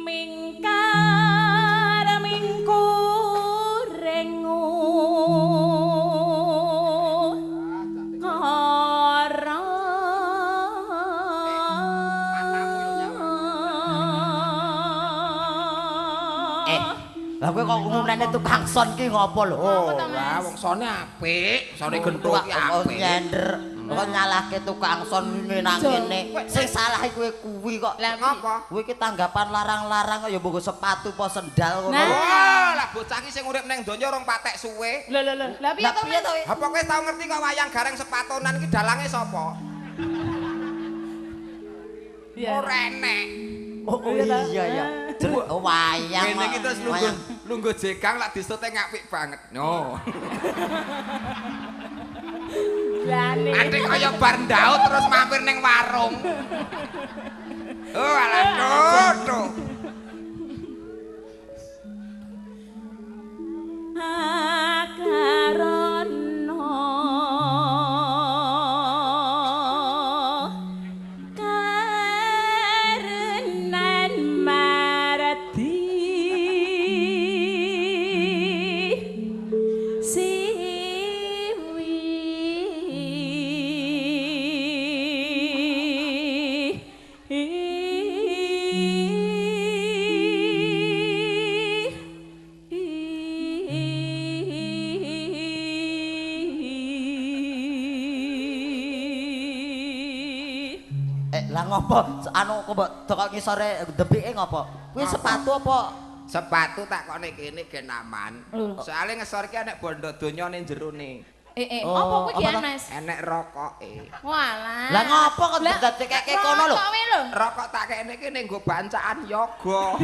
mingkar mingkurengu kara Lah kowe kok ngumene tukang son ki ngopo lho? Oh, lah wong sone apik, sone genthuk ki apik. Nyender. Kok nyalahke tukang son ngene nang ngene. Sing salah kowe kuwi kok. Lah ngapa? Kowe ki tanggapan larang-larang kok ya mbok sepatu apa sendal ngono. Wah, lah bocah ki sing urip ning donya rong patek suwe. Lho. Lah piye to? Apa kowe tau ngerti kok wayang gareng sepatonan ki dalange sapa? Ora enek. Oh iya ya. Wayang. Ngene iki terus lungguh jegang lak disute ngapik banget. No. Lane. Nanti kaya bar ndaut terus mampir ning warung. Oh, alah dodo. Lah ngopo? Anu kok teko ngisore debike ngopo? Kuwi sepatu apa? Sepatu tak kok nek kene gen aman. Soale ngesor ki enek bondo donya ning jero ne. Apa kuwi ki Mas? Enek rokoke. Walah. Lah ngopo kok didadekake kono lho? Rokok tak kene iki ning nggo bancaan yoga.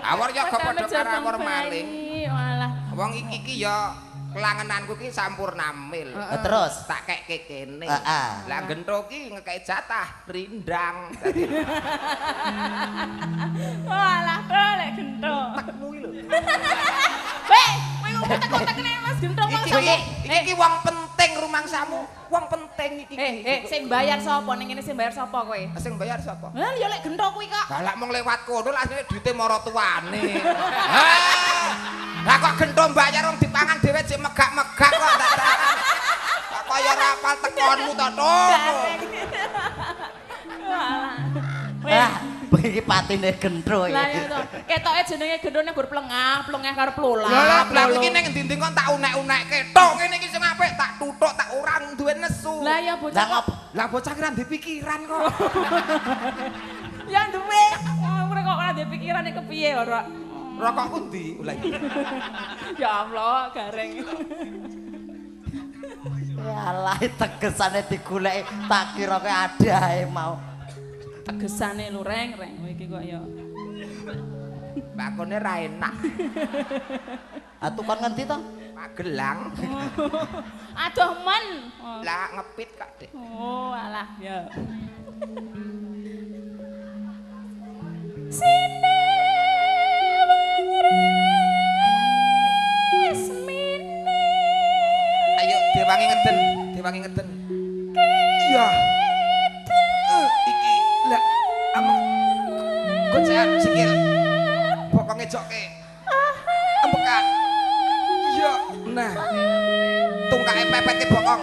Awor yoga padha karo awor maling. Walah. Wong iki ya kelangenanku ki sampurna mil. Terus tak kekke kene. Heeh. Lah gentho ki ngekeki jatah rindang. Walah, golek gentho. Tekmu iki lho. Weh, kowe utek-utekne Mas gentho Mas. Iki wong penting rumangsamu. Wong penting iki. Sing bayar sapa ning ngene sing bayar sapa kowe? Sing bayar sapa? Lah ya lek gentho kuwi kok. Lah lak mung lewat kono lah duite mara tuane. Lah kok gentho bayar wong dipangan dhewe sik megak-megak kok dadakan. Kok kaya ora apal tekonmu to, Tok. Walah. iki patine gentro Lah iki. ya to. Ketoke jenenge gentho ning gur plengah karo plola. Lah lah iki ning endi-endi kon tak unek-unekke. Tok kene iki sing apik tak tuthuk tak ora duwe nesu. Lah ya bocah. Lah bocah ki ra ndek pikiran kok. Ya duwe. Ora kok ora ndek pikiran iki kepiye ora. Rokokku ndi? Lah iki. Ya Allah, gareng. Yalah tegesane digoleki tak kira ke ada ae mau. Tegesane lho reng iki kok ya. Bakone ra enak. Tukang ngendi to? Magelang. Aduh men. Lah ngepit kok, Dik. Oh, alah ya. Sine wangresmine. Ayo diwangi ngeden. Iya. Iki lah amang. Gocean sikil. Bokong ejoke. Embekan. Iya, nah. Tungkae pepete bokong.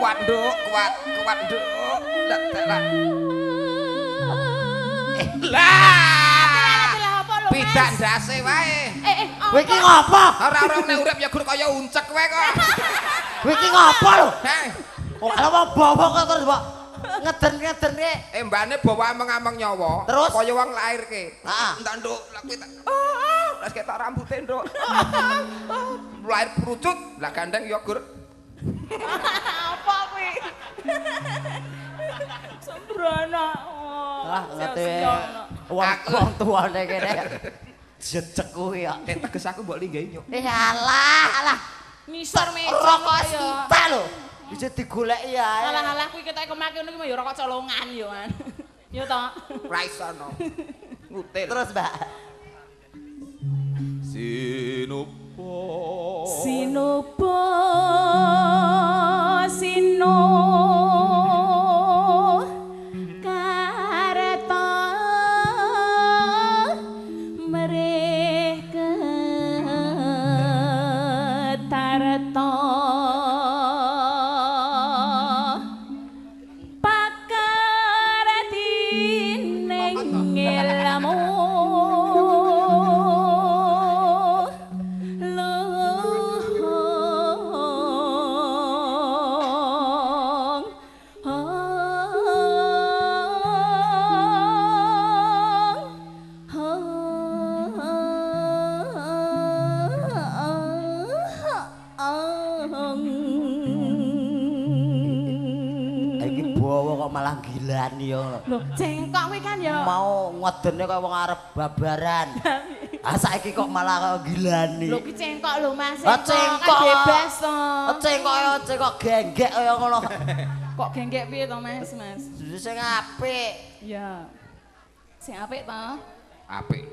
Wanduk, kuat nduk. Lah. Lah. Pidak ndase wae. Kowe iki ngopo? Ora nek urip ya gur kaya uncek kowe kok. Kowe iki ngopo lho? Heh. Ora mau bawa kok terus kok ngeden-ngeden ki. Mbane bawa ameng-ameng nyawa. Terus? Kaya wong lairke. Heeh. Entak nduk, lak kowe tak. Terus ketok rambute nduk. Lair perucut, lah gandeng ya gur. Apa kuwi? Sembrono. Lah ngete wong tuane kene. Jejeg kuwi ya. Teges aku mbok linggahi nyuk. Alah. Ngisor meja Rokok ya. sita lho. Bisa digoleki ae. Alah kuwi ketoke kemake ngono ki ya rokok colongan ya kan. Ya to. Ra iso no. Ngutil. Terus, Mbak. Sinupo kareta ngilmu Iki bawa kok malah gilani ya. lho cengkok kuwi kan ya Mau ngedene kaya wong arep babaran. Ah saiki kok malah kok gilani. lho ki cengkok lho Mas Ah, kan cengkok. bebas to Cengkok genggek kaya ngono. kok genggek piye to Mas Sing apik. ya sing apik to Apik.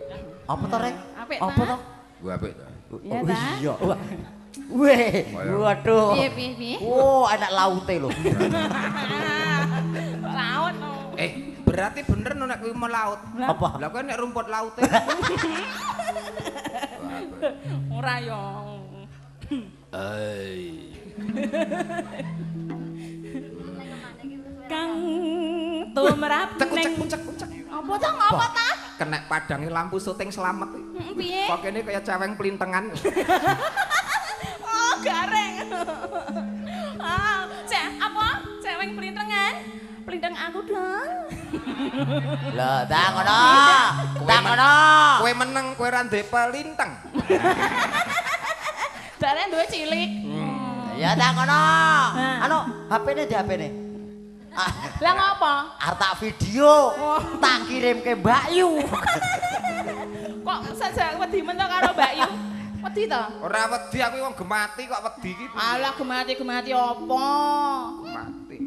Apa to, Rek? Apik, Apa Ta? to? Gua apik to. Iya, Oh, Ta? iya. Wah. Weh, waduh. piye Oh, enak laute lho. laut to Berarti bener no nek kuwi melaut. Apa? Lah kowe nek rumput laute. ora yo Kang tumrap ning Cek. apa to apa ta Kena padange lampu syuting selamat. piye Kok kene kaya ceweng plintengan. oh gareng ah cek apa cewek pelintengan pelintang aku dong Lah, tak ngono. Tak ngono. Kowe meneng kowe ra ndek pelinteng. jare duwe cilik Ya tak ngono. Anu, HP-ne di HP-ne. lah ngopo Arep tak video. Tak kirim ke Mbak Yu. kok saja wedi men to karo Mbak Yu wedi to Ora wedi aku wong gemati kok wedi iki. alah gemati apa Mati.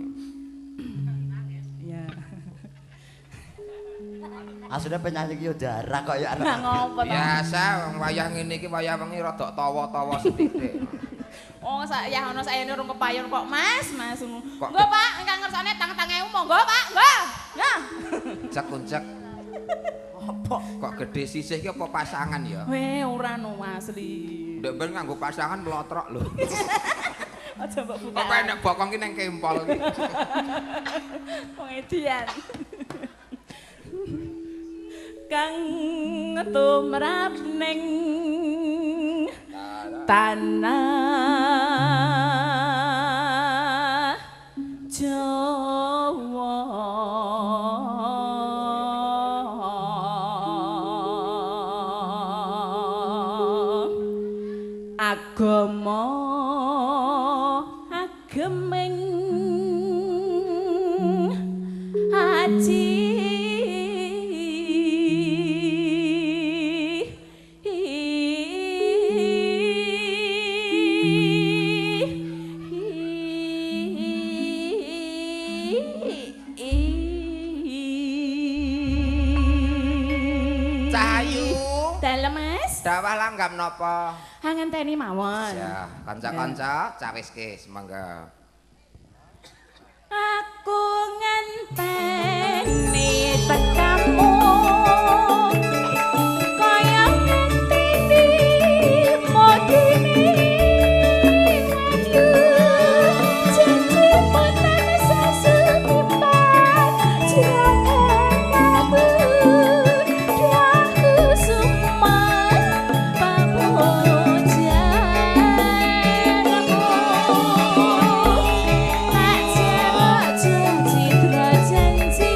ya Asune penyanyi ki yo darah kok ya lah ngopo to Biasa wong wayah ngene iki wayah wengi rada tawa-tawa sithik. oh saya ono sayane urung kepayon kok Mas ngono Kok nggo Pak ingkang ngersane tang-tangewu monggo Pak nggo ya Cek-cek. Apa? Kok gede sisih iki apa pasangan ya? weh ora no asli Ndek ben nganggo pasangan melotrok lho. aja mbok buka Kok enek bokong ki nang kempol iki. Pengedian. Kang tumrap ning tanah Jawa agama ageming aji Cahayu. Dalem Mas, Dawah langgam napa? ngenteni mawon. Ya, kanca-kanca cawiske semangga. Aku ngenteni tekamu kaya ngenteni modine ayu janji potan sasunipan jangan ngabur dahu suman pamujanmu tak jawab janji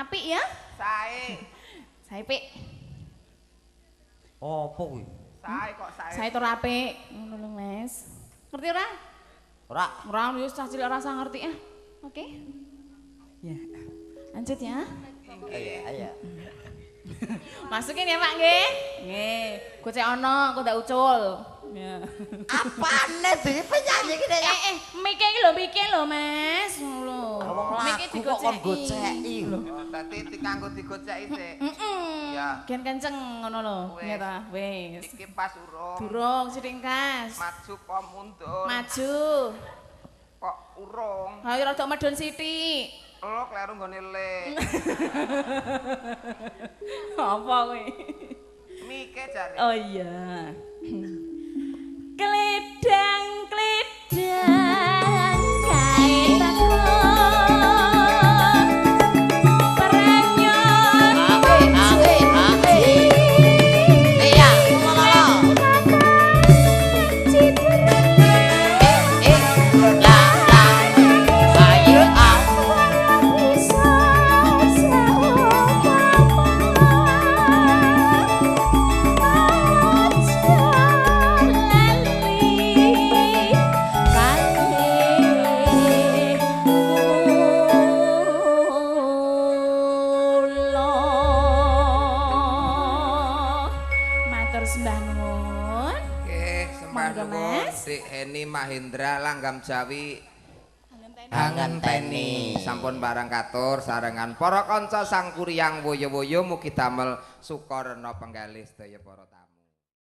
apik ya. Sae. Sae pik. Apa kuwi? Sae kok sae. Sae tur apik. Ngono lho, Mas. Ngerti ora? Ora. Ora wis cah cilik rasa ngerti ya. Oke. Ya. Lanjut ya. Iya. Masukin ya, Pak nggih. Nggih. Gocek ana, kok ndak ucul. Ya. Apane di penyanyi iki ya? Mike iki lho, Mas. Ngono lho. Wong Mike lagu kok kon goceki lho. Dadi dikanggo digoceki sik. Ya. Gen kenceng ngono lho. Iya ta, wis. Iki pas urung. Durung sithik kas. Maju apa mundur? Maju. Kok urung? Ayo rada medhun sithik. Lo kleru nggone le. Apa kuwi? Mike jare. Oh iya. Kledang kaitako peranyon Iya, ngomong-ngomong. Ayo, Dik Heni Mahendra Langgam Jawi Angenteni. sampun barang katur sarengan para kanca sang kuryang woyo-woyo mugi damel sukarena penggalih sedaya para tamu.